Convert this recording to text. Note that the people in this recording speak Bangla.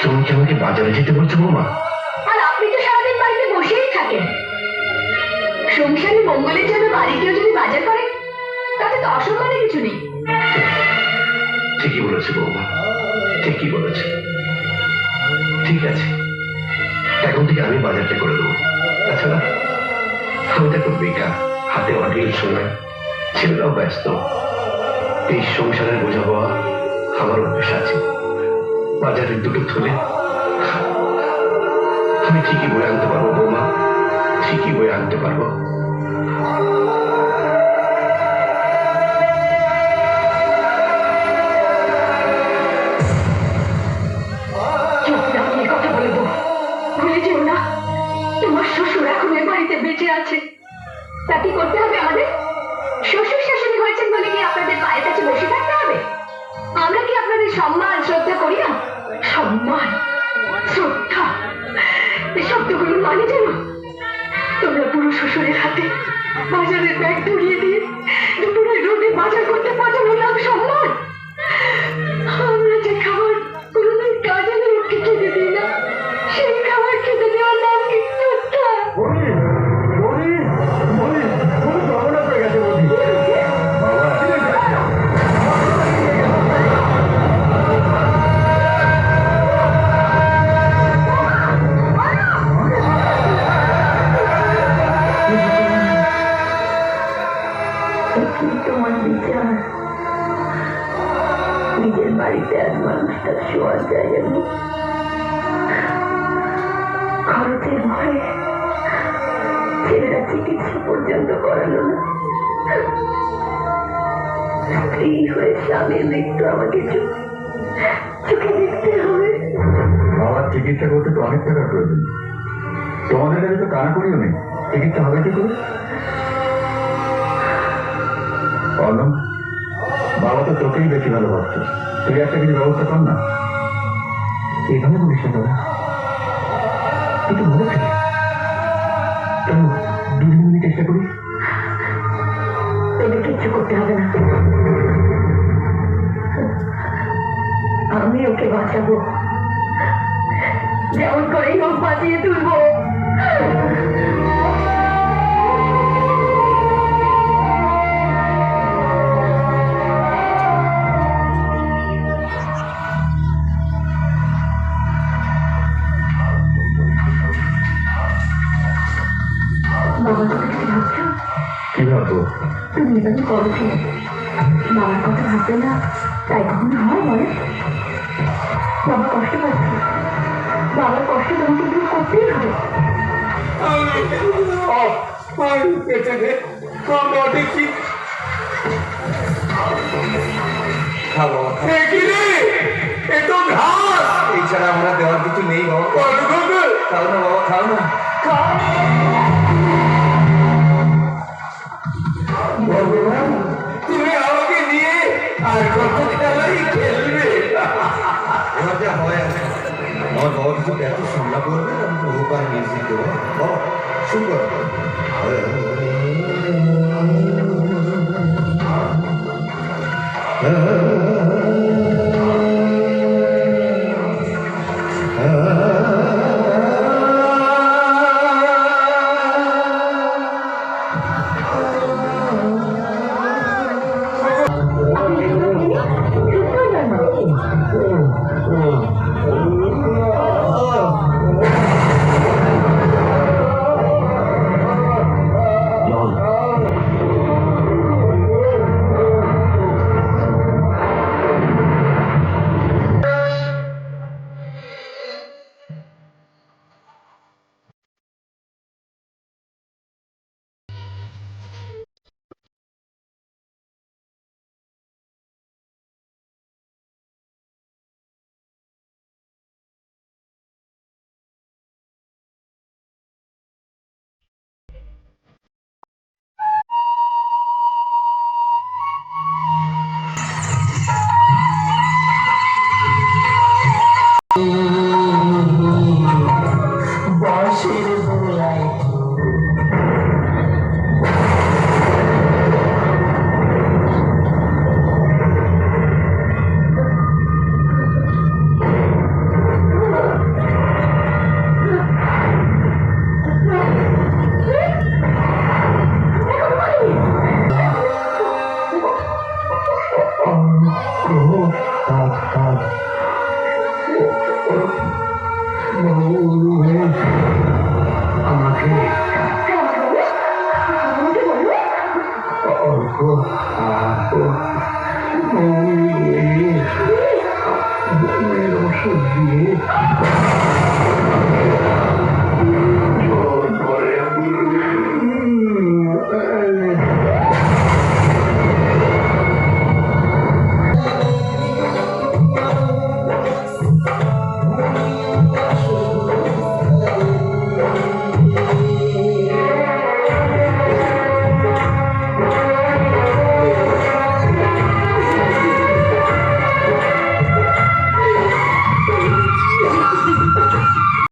তুমি কি আমাকে বাজারে যেতে বলছো বৌমা? আর আপনি তো সারাদিন বাড়িতে বসেই থাকেন। সংসারী মঙ্গলের জন্য বাড়িতেও যদি বাজার করেন তাতে তো অসম্মানের কিছু নেই। ঠিকই বলেছে বৌমা, ঠিকই বলেছে। ঠিক আছে, এখন থেকে আমি বাজারটা করে দেবো। তাছাড়া আমি তো একটু বেকার, হাতে অঢেল সময়, ছেলেরাও ব্যস্ত। এই সংসারের বোঝা হওয়া আমার অভ্যেস আছে। বাজারে দুটো তুলে আমি ঠিকই বয়ে আনতে পারবো বৌমা, ঠিকই বয়ে আনতে পারবো। কথা বলবো, ভুলে যেও না তোমার শ্বশুর এখন এ বাড়িতে বেঁচে আছে। তা কি করতে হবে আমাদের? শ্বশুর শাশুড়ি হয়েছেন বলে কি আপনাদের পায়ের কাছে বসে থাকতে হবে? আমরা কি আপনাদের সম্মান শ্রদ্ধা করি না? সম্মান শ্রদ্ধা এই শব্দগুলো মানে জানো? তোমরা পুরো শ্বশুরের হাতে বাজারের ব্যাগ ধরিয়ে দিয়ে দুপুরের রোদে বাজার করতে পাঠানোর নাম সম্মান? আমরা যে খাবার কোনোদিন কাজে লোককে খেতে দিই না, সেই খাবার খেতে দেওয়ার নাম কি শ্রদ্ধা? তোমার বিচার নিজের বাড়িতে এক মানুষটা শোয়ার জায়গা নেই, খরচের ভয়ে ছেলেরা চিকিৎসা পর্যন্ত করালো না। স্ত্রী হয়ে স্বামীর মৃত্যু আমাকে চোখে দেখতে হবে। বাবার চিকিৎসা করতে তো অনেক টাকার প্রয়োজন। তোমাদের কাছে তো কানা করিও নেই, চিকিৎসা হবে কি করে? অর্ণব, বাবা তো তোকেই বেশি ভালোবাসছে, তুই একটা কিছু ব্যবস্থা কর না। এভাবে বলিস না তোরা, তুই তো বলেছিস কেন দুদিন মিলে চেষ্টা করিস। তোদের কিচ্ছু করতে হবে না, আমি ওকে বাঁচাবো, যেমন করেই হোক বাঁচিয়ে তুলবো। বাবার কথা কি ভাবছো? কি ভাববো? তুমি এটাকে করছো, বাবার কথা ভাববে না তাই কখনো হয় বলে? বাবা কষ্ট পাচ্ছে, বাবার কষ্ট তোমাকে দূর করতেই হবে। এছাড়া আমরা দেওয়ার কিছু নেই বাবা। খাও না বাবা, খাও না। তুমি আমাকে নিয়ে আর কত খেলাই খেলবে? এবার যা হয় আছে, আমার বাবা কিছু এত সামনা করবে, আমি তো উপায় নিয়েছি। বাবা শুক্র দিয়ে